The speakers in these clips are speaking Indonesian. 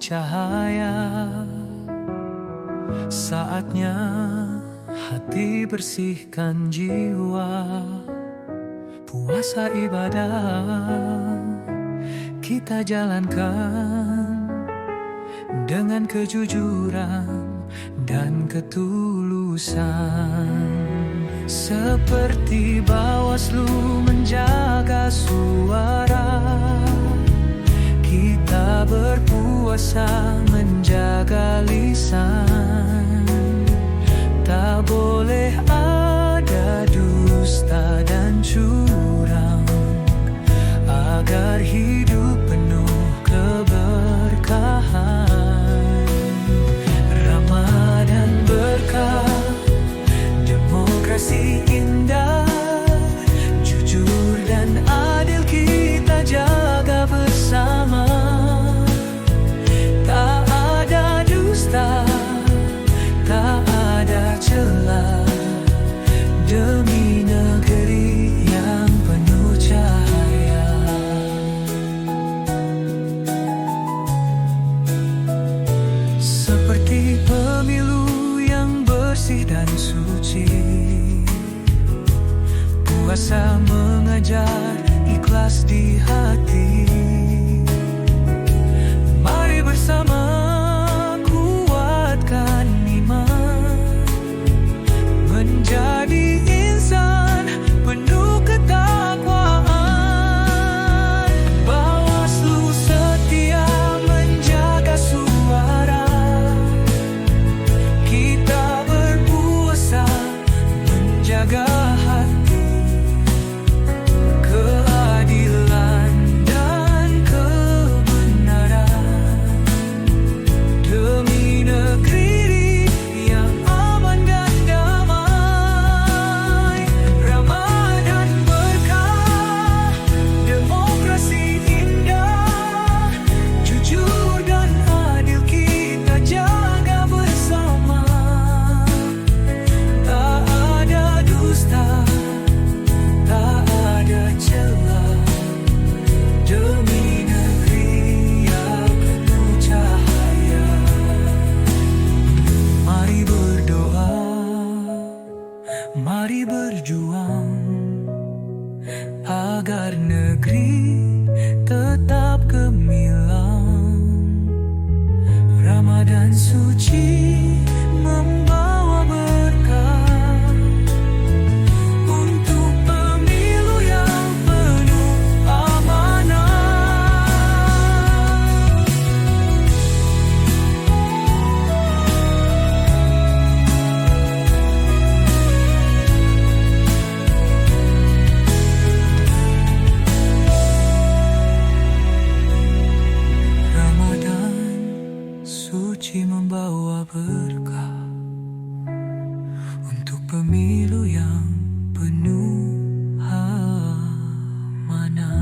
cahaya. Saatnya hati bersihkan jiwa, puasa ibadah kita jalankan dengan kejujuran dan ketulusan. Seperti Bawaslu menjaga suara, kita berpuasa menjaga lisan. Tak boleh ada dusta dan curang, agar hidup penuh keberkahan. Ramadan berkah, demokrasi indah, jujur dan adil kita jaga bersama. Tak ada dusta, tak ada celah, demi negeri yang penuh cahaya. Seperti pemilu yang bersih dan suci, puasa mengajar ikhlas di hati. Mari bersama kuatkan iman, menjadi insan penuh ketakwaan. Bawaslu setia menjaga suara, kita berpuasa menjaga hati. Keadilan dan kebenaran, demi negeri yang aman dan damai. Ramadan berkah, demokrasi indah, jujur dan adil kita jaga bersama. Tak ada dusta, tak ada celah, demi negeri yang penuh cahaya. Mari berdoa, mari berjuang, agar negeri tetap gemilang. Ramadan suci membawa berkah untuk pemilu yang penuh amanah. Ramadan suci membawa berkah untuk pemilu yang penuh amanah.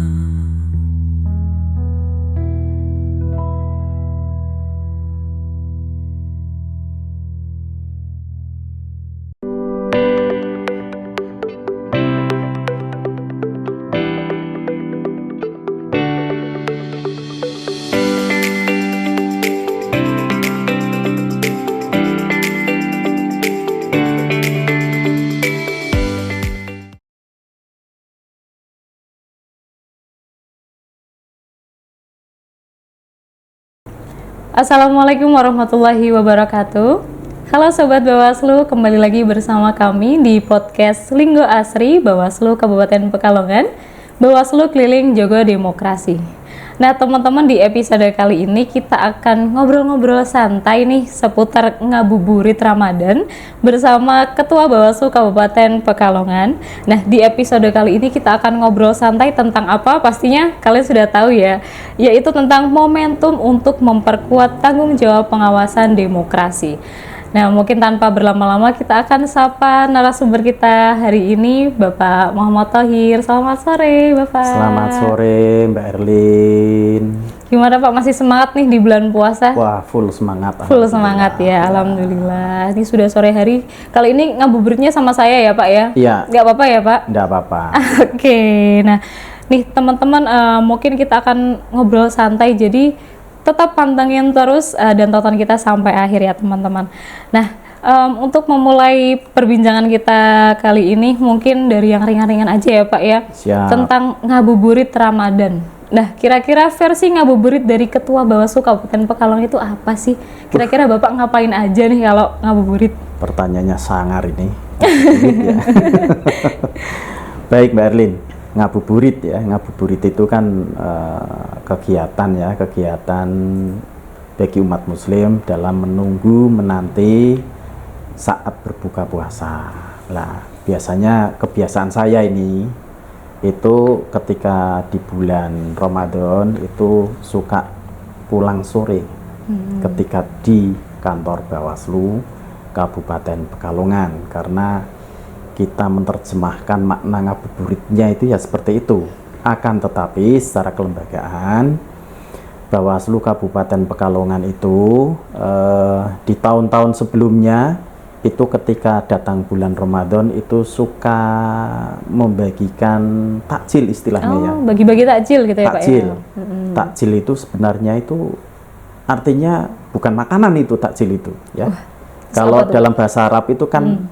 Assalamualaikum warahmatullahi wabarakatuh. Halo Sobat Bawaslu, kembali lagi bersama kami di podcast Linggo Asri Bawaslu Kabupaten Pekalongan, Bawaslu Keliling Jogo Demokrasi. Nah teman-teman, di episode kali ini kita akan ngobrol-ngobrol santai nih seputar ngabuburit Ramadan bersama Ketua Bawaslu Kabupaten Pekalongan. Nah di episode kali ini kita akan ngobrol santai tentang apa? Pastinya kalian sudah tahu ya, yaitu tentang momentum untuk memperkuat tanggung jawab pengawasan demokrasi. Nah, mungkin tanpa berlama-lama kita akan sapa narasumber kita hari ini, Bapak Muhammad Thohir. Selamat sore, Bapak. Selamat sore, Mbak Erlin. Gimana Pak, masih semangat nih di bulan puasa? Wah, full semangat. Full semangat ya, alhamdulillah. Ini sudah sore hari. Kali ini ngabuburitnya sama saya ya Pak ya? Iya. Nggak apa-apa ya Pak? Nggak apa-apa. Oke, nah nih teman-teman, mungkin kita akan ngobrol santai. Jadi tetap pantengin terus dan tonton kita sampai akhir ya teman-teman. Nah, untuk memulai perbincangan kita kali ini mungkin dari yang ringan-ringan aja ya Pak ya. Siap. Tentang ngabuburit Ramadan. Nah, kira-kira versi ngabuburit dari Ketua Bawaslu Kabupaten Pekalongan itu apa sih? Kira-kira Bapak ngapain aja nih kalau ngabuburit? Pertanyaannya sangar ini. Ngabuburit ya. Baik Mbak Erlin, ngabuburit ya. Ngabuburit itu kan kegiatan bagi umat muslim dalam menunggu menanti saat berbuka puasa. Nah, biasanya kebiasaan saya ini itu ketika di bulan Ramadan itu suka pulang sore ketika di kantor Bawaslu Kabupaten Pekalongan, karena kita menerjemahkan makna ngabuburitnya itu ya seperti itu. Akan tetapi secara kelembagaan Bawaslu Kabupaten Pekalongan itu di tahun-tahun sebelumnya itu ketika datang bulan Ramadan itu suka membagikan takjil istilahnya ya. Bagi-bagi takjil gitu ya Takjil. Pak ya. Takjil itu sebenarnya itu artinya bukan makanan itu takjil itu ya. Kalau dalam bahasa Arab itu kan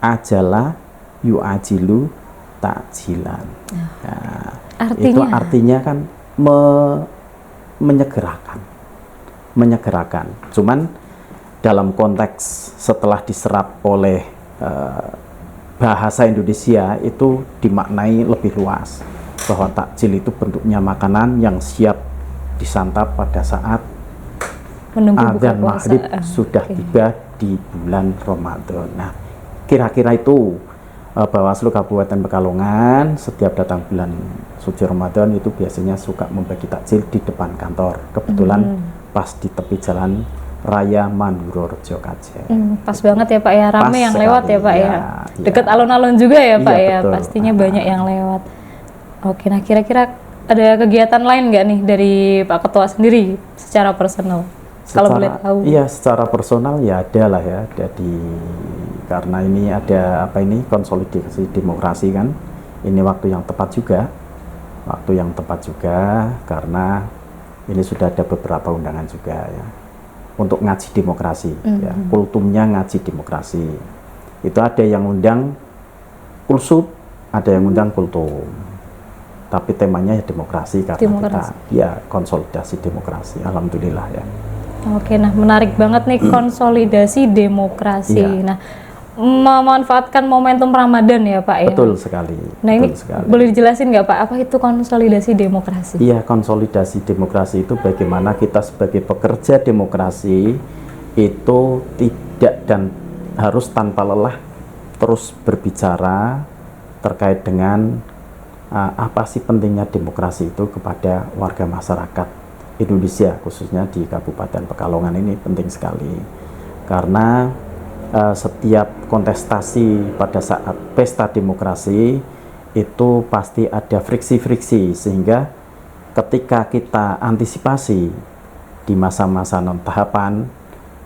ajala yu'ajilu takjilan. Nah, itu artinya kan menyegerakan. Cuman dalam konteks setelah diserap oleh bahasa Indonesia itu dimaknai lebih luas, bahwa takjil itu bentuknya makanan yang siap disantap pada saat adzan maghrib sudah tiba di bulan Ramadan. Nah, kira-kira itu Bawaslu Kabupaten Pekalongan setiap datang bulan suci Ramadan itu biasanya suka membagi takjil di depan kantor. Kebetulan pas di tepi jalan Raya Manduro Rejo Kajen. Pas banget ya Pak ya, rame yang sekali, lewat ya Pak ya. Deket alun-alun juga ya Pak ya, betul. pastinya banyak yang lewat. Oke, nah kira-kira ada kegiatan lain nggak nih dari Pak Ketua sendiri secara personal? Kalau boleh tahu. Iya, secara personal ya ada lah ya, karena ini ada konsolidasi demokrasi kan. Ini waktu yang tepat juga karena ini sudah ada beberapa undangan juga ya. Untuk ngaji demokrasi, ya, kultumnya ngaji demokrasi. Itu ada yang undang kulsub, ada yang undang kultum. Tapi temanya ya demokrasi karena kita ya konsolidasi demokrasi. Alhamdulillah ya. Oke, nah menarik banget nih konsolidasi demokrasi. Iya. Nah, memanfaatkan momentum Ramadan ya Pak ya. Betul sekali. Nah ini boleh dijelasin nggak Pak, apa itu konsolidasi demokrasi? Iya, konsolidasi demokrasi itu bagaimana kita sebagai pekerja demokrasi itu tidak dan harus tanpa lelah terus berbicara terkait dengan apa sih pentingnya demokrasi itu kepada warga masyarakat Indonesia, khususnya di Kabupaten Pekalongan ini penting sekali. Karena setiap kontestasi pada saat pesta demokrasi itu pasti ada friksi-friksi, sehingga ketika kita antisipasi di masa-masa non-tahapan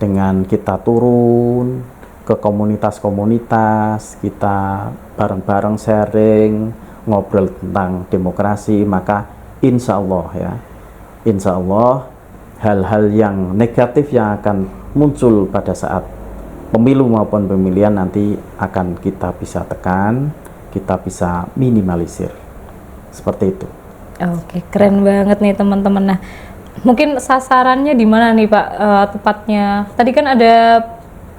dengan kita turun ke komunitas-komunitas, kita bareng-bareng sharing, ngobrol tentang demokrasi, maka insya Allah hal-hal yang negatif yang akan muncul pada saat pemilu maupun pemilihan nanti akan kita bisa tekan, kita bisa minimalisir. Seperti itu. Oke, keren banget nih teman-teman. Nah, mungkin sasarannya di mana nih Pak tepatnya? Tadi kan ada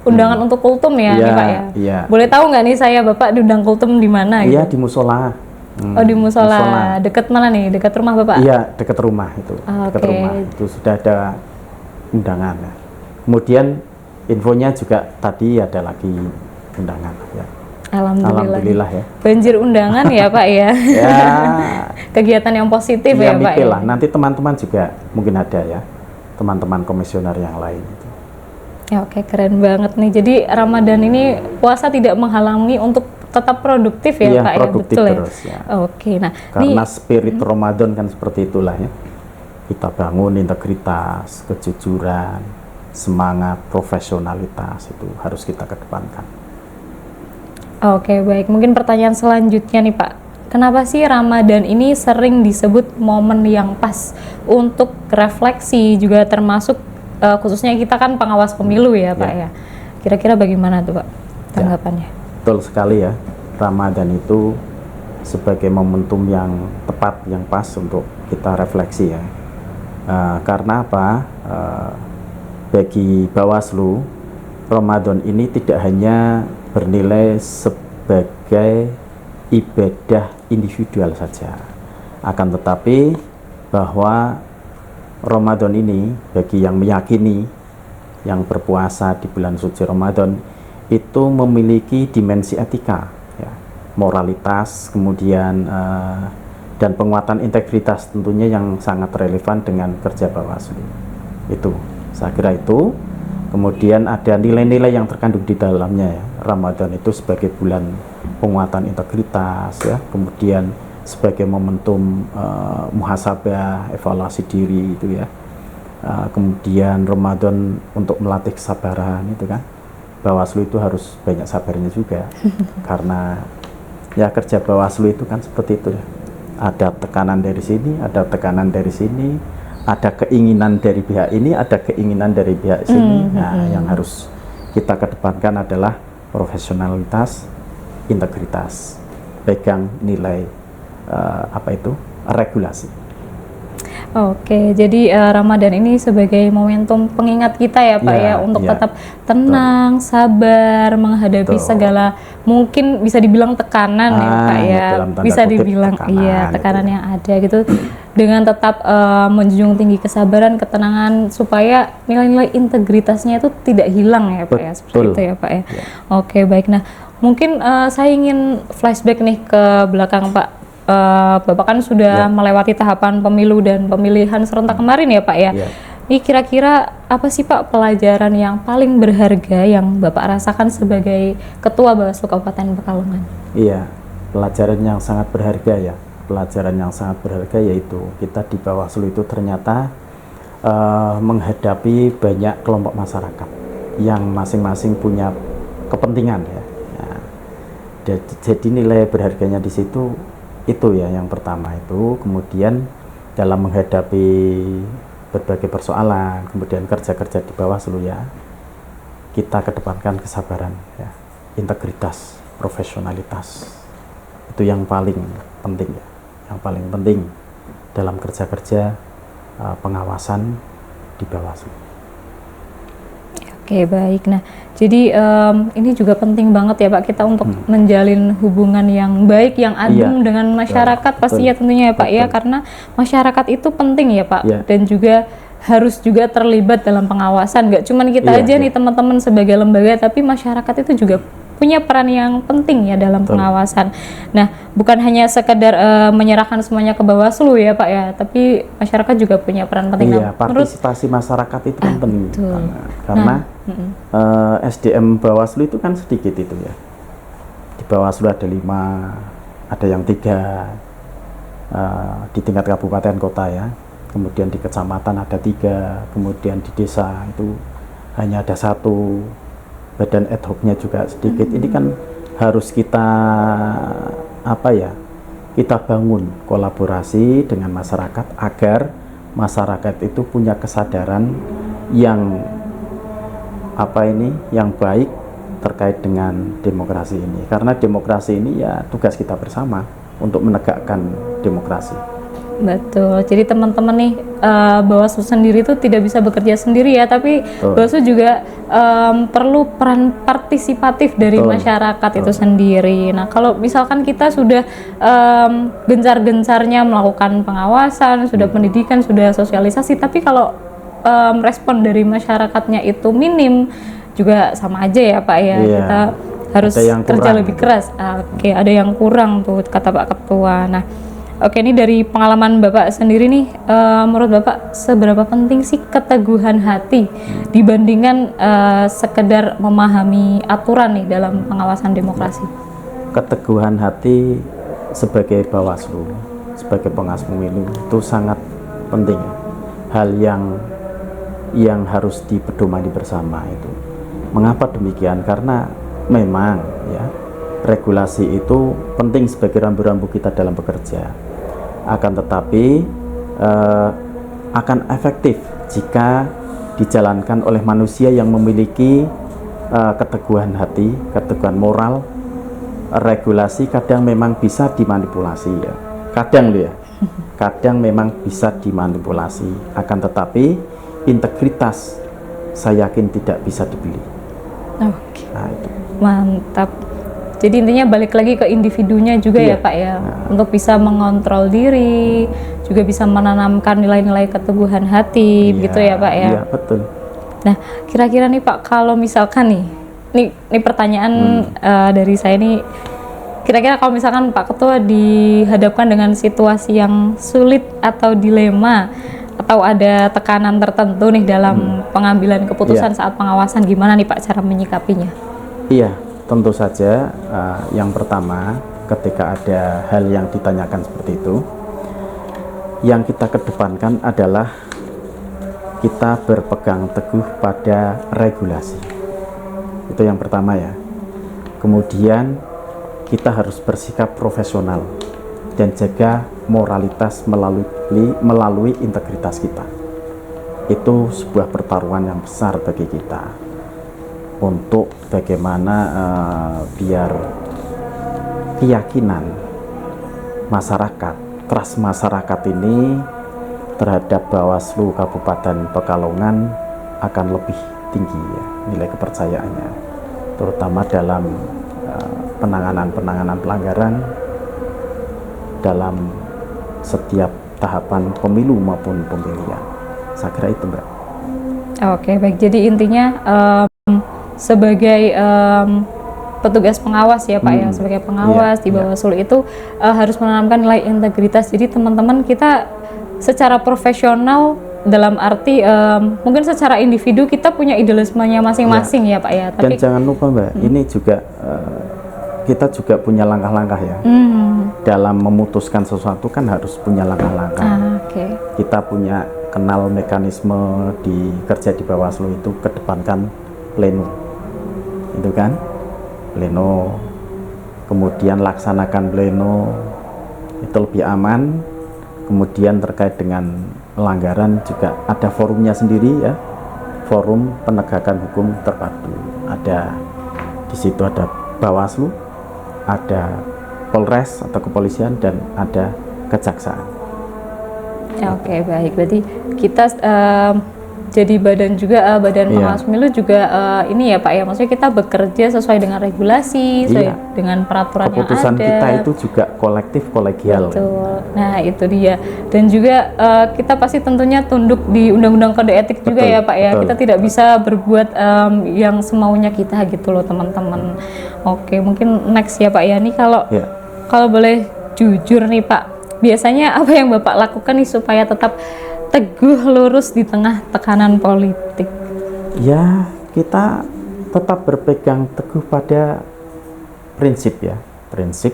undangan untuk kultum ya, nih Pak ya? Iya. Boleh tahu nggak nih saya Bapak diundang kultum di mana? Iya, gitu? di musola. Oh, di musola. Dekat mana nih? Dekat rumah Bapak? Iya, dekat rumah itu. Dekat rumah itu sudah ada undangan. Kemudian infonya juga tadi ada lagi undangan ya. Alhamdulillah ya. Banjir undangan ya Pak ya. Ya. Kegiatan yang positif ya Pak ya. Nanti teman-teman juga mungkin ada ya. Teman-teman komisioner yang lain itu. Ya, oke, keren banget nih. Jadi Ramadan ini puasa tidak menghalangi untuk tetap produktif ya, Pak produktif ya, betul terus, ya. Oke, nah karena spirit Ramadan kan seperti itulah ya. Kita bangun integritas, kejujuran, semangat, profesionalitas itu harus kita kedepankan. Oke, baik. Mungkin pertanyaan selanjutnya nih Pak. kenapa sih Ramadan ini sering disebut momen yang pas untuk refleksi, juga termasuk khususnya kita kan pengawas pemilu ya Pak ya. Kira-kira bagaimana tuh Pak tanggapannya? Betul sekali ya, Ramadan itu sebagai momentum yang tepat, yang pas untuk kita refleksi ya. Karena apa? Bagi Bawaslu, Ramadan ini tidak hanya bernilai sebagai ibadah individual saja, akan tetapi bahwa Ramadan ini bagi yang meyakini, yang berpuasa di bulan suci Ramadan itu memiliki dimensi etika, ya, moralitas, kemudian dan penguatan integritas tentunya yang sangat relevan dengan kerja Bawaslu. Itu, saya kira itu. Kemudian ada nilai-nilai yang terkandung di dalamnya ya. Ramadan itu sebagai bulan penguatan integritas ya, kemudian sebagai momentum muhasabah, evaluasi diri itu ya. Kemudian Ramadan untuk melatih kesabaran itu kan. Bawaslu itu harus banyak sabarnya juga karena ya kerja Bawaslu itu kan seperti itu ya. Ada tekanan dari sini, ada tekanan dari sini, ada keinginan dari pihak ini, ada keinginan dari pihak sini. Nah, yang harus kita kedepankan adalah profesionalitas, integritas, pegang nilai regulasi. Oke, jadi Ramadan ini sebagai momentum pengingat kita ya Pak ya untuk tetap tenang, sabar menghadapi segala mungkin bisa dibilang tekanan ya Pak ya, bisa dibilang tekanan yang ada gitu, dengan tetap menjunjung tinggi kesabaran, ketenangan supaya nilai-nilai integritasnya itu tidak hilang ya Pak ya, seperti itu ya Pak ya. Oke, baik. Nah, mungkin saya ingin flashback nih ke belakang Pak. Bapak kan sudah melewati tahapan pemilu dan pemilihan serentak kemarin ya Pak ya. Ini kira-kira apa sih Pak pelajaran yang paling berharga yang Bapak rasakan sebagai Ketua Bawaslu Kabupaten Pekalongan? Iya, pelajaran yang sangat berharga ya. Pelajaran yang sangat berharga yaitu kita di Bawaslu itu ternyata menghadapi banyak kelompok masyarakat yang masing-masing punya kepentingan ya. Nah, jadi nilai berharganya di situ itu ya, yang pertama itu. Kemudian dalam menghadapi berbagai persoalan, kemudian kerja-kerja di Bawaslu ya, kita kedepankan kesabaran ya, integritas, profesionalitas. Itu yang paling penting ya, yang paling penting dalam kerja-kerja pengawasan di Bawaslu. Oke, baik. Nah, jadi ini juga penting banget ya Pak kita untuk menjalin hubungan yang baik, yang adem dengan masyarakat pastinya tentunya ya Pak ya, karena masyarakat itu penting ya Pak, dan juga harus juga terlibat dalam pengawasan. Gak cuman kita aja nih teman-teman sebagai lembaga, tapi masyarakat itu juga punya peran yang penting ya dalam pengawasan. Nah, bukan hanya sekedar menyerahkan semuanya ke Bawaslu ya Pak ya, tapi masyarakat juga punya peran penting. Iya, partisipasi masyarakat itu kan penting karena SDM Bawaslu itu kan sedikit itu ya. Di Bawaslu ada 5, ada yang 3 di tingkat kabupaten kota ya. Kemudian di kecamatan ada 3, kemudian di desa itu hanya ada 1. Badan ad hoc-nya juga sedikit. Ini kan harus kita kita bangun kolaborasi dengan masyarakat agar masyarakat itu punya kesadaran yang yang baik terkait dengan demokrasi ini, karena demokrasi ini ya tugas kita bersama untuk menegakkan demokrasi. Betul. Jadi teman-teman nih Bawaslu sendiri itu tidak bisa bekerja sendiri ya, tapi Bawaslu juga perlu peran partisipatif dari masyarakat itu sendiri. Nah, kalau misalkan kita sudah gencar-gencarnya melakukan pengawasan, sudah pendidikan, sudah sosialisasi, tapi kalau respon dari masyarakatnya itu minim, juga sama aja ya Pak ya. Kita harus kerja lebih keras. Oke, ada yang kurang tuh kata Pak Ketua. Nah, oke, ini dari pengalaman Bapak sendiri nih, menurut Bapak seberapa penting sih keteguhan hati dibandingkan sekedar memahami aturan nih dalam pengawasan demokrasi? Keteguhan hati sebagai Bawaslu, sebagai pengawas pemilu itu sangat penting. Hal yang harus dipedomani bersama itu. Mengapa demikian? Karena memang ya regulasi itu penting sebagai rambu-rambu kita dalam bekerja. Akan tetapi akan efektif jika dijalankan oleh manusia yang memiliki keteguhan hati, keteguhan moral. Regulasi kadang memang bisa dimanipulasi ya. Kadang loh ya. Kadang memang bisa dimanipulasi. Akan tetapi integritas saya yakin tidak bisa dibeli. Oke. Nah, itu. Mantap. Jadi intinya balik lagi ke individunya juga ya Pak ya, untuk bisa mengontrol diri, juga bisa menanamkan nilai-nilai keteguhan hati, begitu ya Pak ya. Iya, betul. Nah, kira-kira nih Pak, kalau misalkan nih pertanyaan dari saya nih, kira-kira kalau misalkan Pak Ketua dihadapkan dengan situasi yang sulit atau dilema, atau ada tekanan tertentu nih dalam pengambilan keputusan saat pengawasan, gimana nih Pak cara menyikapinya? Iya, tentu saja yang pertama ketika ada hal yang ditanyakan seperti itu, yang kita kedepankan adalah kita berpegang teguh pada regulasi. Itu yang pertama ya. Kemudian kita harus bersikap profesional dan jaga moralitas melalui integritas kita. Itu sebuah pertaruhan yang besar bagi kita untuk bagaimana biar keyakinan masyarakat, trust masyarakat ini terhadap Bawaslu Kabupaten Pekalongan akan lebih tinggi ya, nilai kepercayaannya, terutama dalam penanganan pelanggaran dalam setiap tahapan pemilu maupun pemilihan. Saya kira itu, Mbak. Oke, baik. Jadi intinya sebagai petugas pengawas ya Pak ya, sebagai pengawas di Bawaslu itu harus menanamkan nilai integritas. Jadi teman-teman kita secara profesional, dalam arti mungkin secara individu kita punya idealismenya masing-masing ya Pak ya. Tapi, dan jangan lupa Mbak, ini juga kita juga punya langkah-langkah ya. Dalam memutuskan sesuatu kan harus punya langkah-langkah. Kita punya kenal mekanisme di kerja di Bawaslu itu, kedepankan pleno, itu kan, pleno, kemudian laksanakan pleno itu lebih aman. Kemudian terkait dengan pelanggaran juga ada forumnya sendiri ya, forum penegakan hukum terpadu. Ada di situ ada Bawaslu, ada Polres atau kepolisian, dan ada kejaksaan. Oke, baik. Berarti kita jadi badan juga, badan pengawas pemilu juga ini ya Pak ya, maksudnya kita bekerja sesuai dengan regulasi, sesuai dengan peraturan keputusan yang ada. Kita itu juga kolektif kolegial. Betul. Nah itu dia. Dan juga kita pasti tentunya tunduk di Undang-Undang Kode Etik juga ya Pak ya. Kita tidak bisa berbuat yang semaunya kita gitu loh teman-teman. Oke, mungkin next ya Pak ya. Nih kalau boleh jujur nih Pak, biasanya apa yang Bapak lakukan nih supaya tetap teguh lurus di tengah tekanan politik? Ya, kita tetap berpegang teguh pada prinsip ya. Prinsip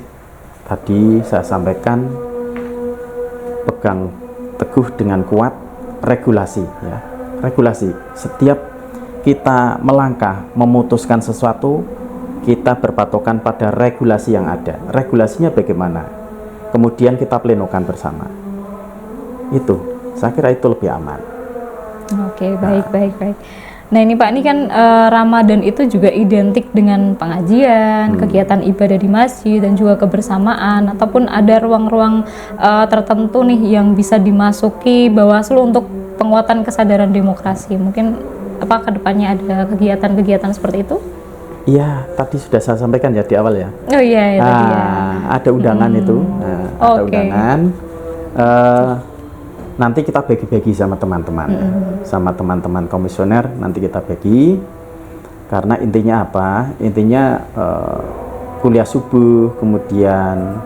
tadi saya sampaikan, pegang teguh dengan kuat regulasi ya. Regulasi. Setiap kita melangkah memutuskan sesuatu, kita berpatokan pada regulasi yang ada. Regulasinya bagaimana? Kemudian kita plenokan bersama. Itu saya kira itu lebih aman. Oke, baik. Nah ini Pak, ini kan Ramadan itu juga identik dengan pengajian, kegiatan ibadah di masjid, dan juga kebersamaan, ataupun ada ruang-ruang tertentu nih yang bisa dimasuki Bawaslu untuk penguatan kesadaran demokrasi. Mungkin apa kedepannya ada kegiatan-kegiatan seperti itu? Iya, tadi sudah saya sampaikan ya di awal ya. Oh iya, tadi ya. Ada undangan itu, ada undangan. Nanti kita bagi-bagi sama teman-teman, sama teman-teman komisioner. Nanti kita bagi, karena intinya apa? Intinya kuliah subuh, kemudian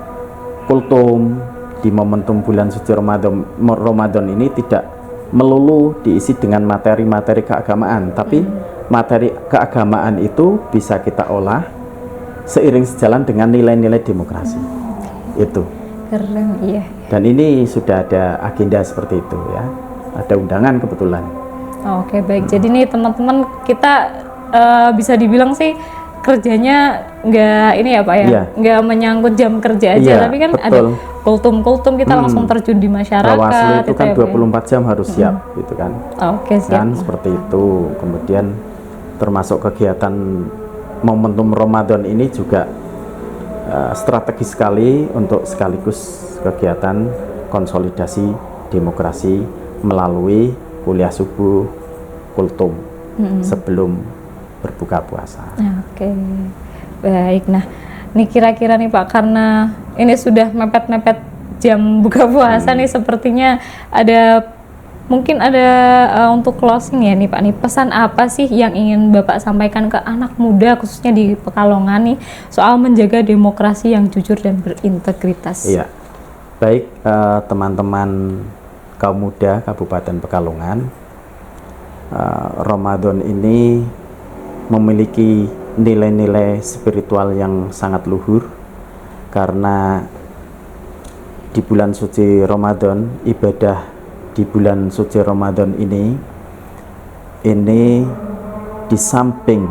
kultum di momentum bulan suci Ramadan ini tidak melulu diisi dengan materi-materi keagamaan, tapi materi keagamaan itu bisa kita olah seiring sejalan dengan nilai-nilai demokrasi. Itu. Keren, iya. Dan ini sudah ada agenda seperti itu ya. Ada undangan kebetulan. Oke, baik. Jadi nih teman-teman kita bisa dibilang sih kerjanya nggak ini ya Pak ya, Iya. nggak menyangkut jam kerja aja, Iya, tapi kan betul. ada kultum-kultum kita langsung terjun di masyarakat. Bawaslu itu kan ya, Pak, ya? 24 jam harus siap gitu kan. Oke, siap. Kan seperti itu. Kemudian termasuk kegiatan momentum Ramadan ini juga strategis sekali untuk sekaligus kegiatan konsolidasi demokrasi melalui kuliah subuh kultum sebelum berbuka puasa. Oke, baik. Nah, ini kira-kira nih Pak, karena ini sudah mepet-mepet jam buka puasa nih, sepertinya mungkin ada untuk closing ya nih Pak, nih pesan apa sih yang ingin Bapak sampaikan ke anak muda khususnya di Pekalongan nih soal menjaga demokrasi yang jujur dan berintegritas? Iya, baik teman-teman kaum muda Kabupaten Pekalongan, Ramadan ini memiliki nilai-nilai spiritual yang sangat luhur, karena di bulan suci Ramadan, ibadah di bulan suci Ramadan ini di samping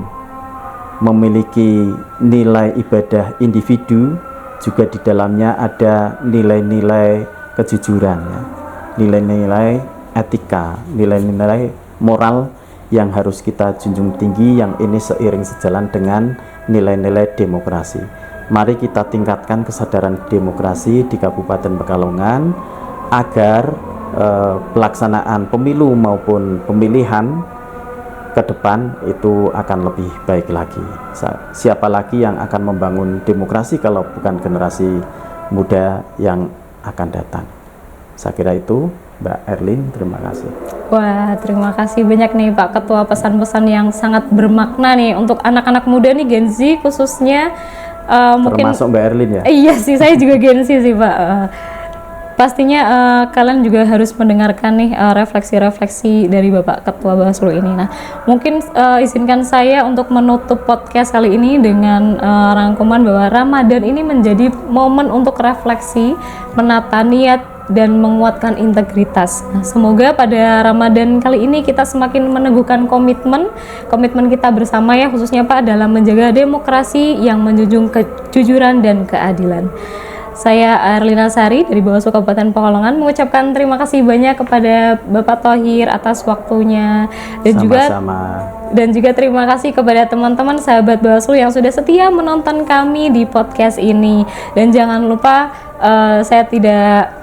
memiliki nilai ibadah individu, juga di dalamnya ada nilai-nilai kejujuran ya, nilai-nilai etika, nilai-nilai moral yang harus kita junjung tinggi, yang ini seiring sejalan dengan nilai-nilai demokrasi. Mari kita tingkatkan kesadaran demokrasi di Kabupaten Pekalongan agar pelaksanaan pemilu maupun pemilihan ke depan itu akan lebih baik lagi. Siapa lagi yang akan membangun demokrasi kalau bukan generasi muda yang akan datang? Saya kira itu, Mbak Erlin. Terima kasih. Wah, terima kasih banyak nih Pak Ketua, pesan-pesan yang sangat bermakna nih untuk anak-anak muda nih, Gen Z khususnya. Mungkin termasuk Mbak Erlin ya? Iya sih, saya juga Gen Z sih Pak. Pastinya kalian juga harus mendengarkan nih refleksi-refleksi dari Bapak Ketua Bawaslu ini. Nah, mungkin izinkan saya untuk menutup podcast kali ini dengan rangkuman bahwa Ramadan ini menjadi momen untuk refleksi, menata niat, dan menguatkan integritas. Nah, semoga pada Ramadan kali ini kita semakin meneguhkan komitmen kita bersama ya, khususnya Pak dalam menjaga demokrasi yang menjunjung kejujuran dan keadilan. Saya Erlina Sari dari Bawaslu Kabupaten Pekalongan mengucapkan terima kasih banyak kepada Bapak Thohir atas waktunya, dan juga terima kasih kepada teman-teman sahabat Bawaslu yang sudah setia menonton kami di podcast ini. Dan jangan lupa saya tidak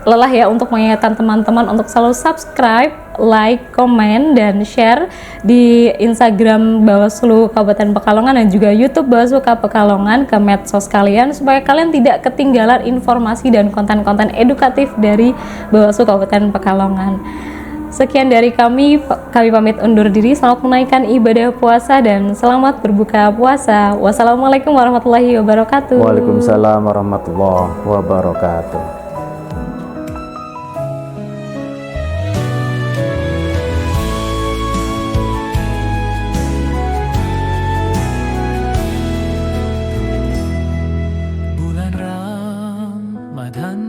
lelah ya untuk mengingatkan teman-teman untuk selalu subscribe, like, komen, dan share di Instagram Bawaslu Kabupaten Pekalongan dan juga YouTube Bawaslu Pekalongan ke medsos kalian, supaya kalian tidak ketinggalan informasi dan konten-konten edukatif dari Bawaslu Kabupaten Pekalongan. Sekian dari kami pamit undur diri. Selamat menunaikan ibadah puasa dan selamat berbuka puasa. Wassalamualaikum warahmatullahi wabarakatuh. Waalaikumsalam warahmatullahi wabarakatuh.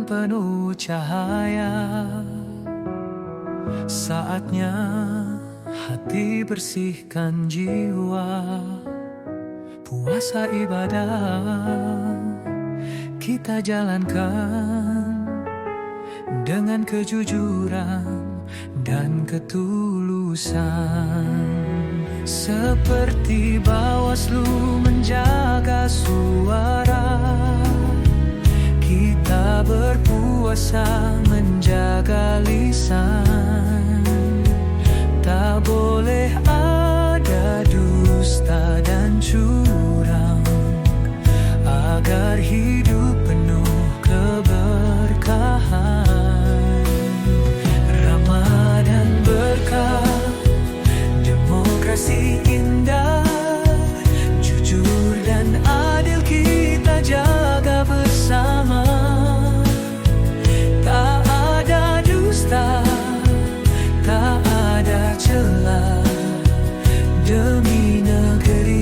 Penuh cahaya, saatnya hati bersihkan jiwa. Puasa ibadah kita jalankan dengan kejujuran dan ketulusan. Seperti Bawaslu menjaga suara, kita berpuasa menjaga lisan. Tak boleh ada dusta dan curang, agar hidup penuh keberkahan. Ramadan berkah, demokrasi indah, jujur dan adil kita jaga bersama. Tak ada dusta, tak ada celah, demi negeri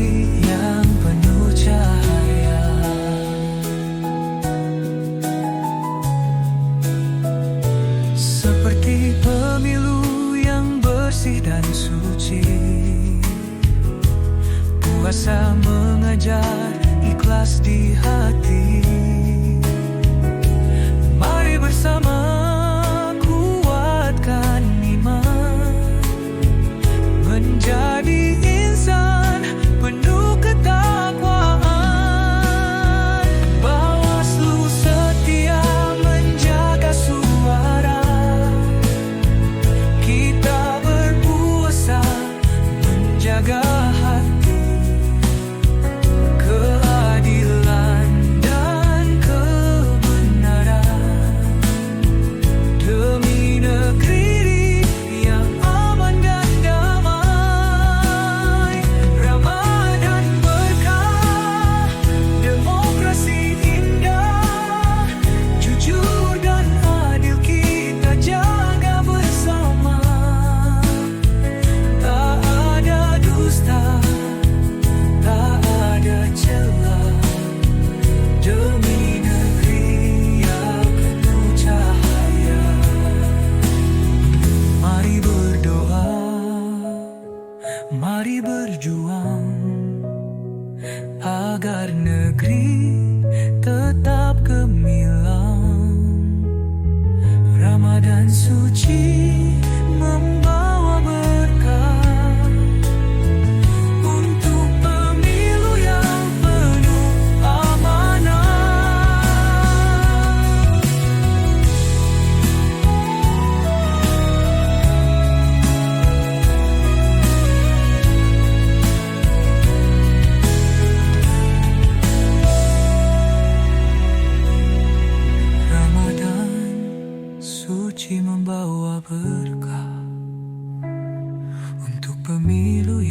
berkah untuk pemilu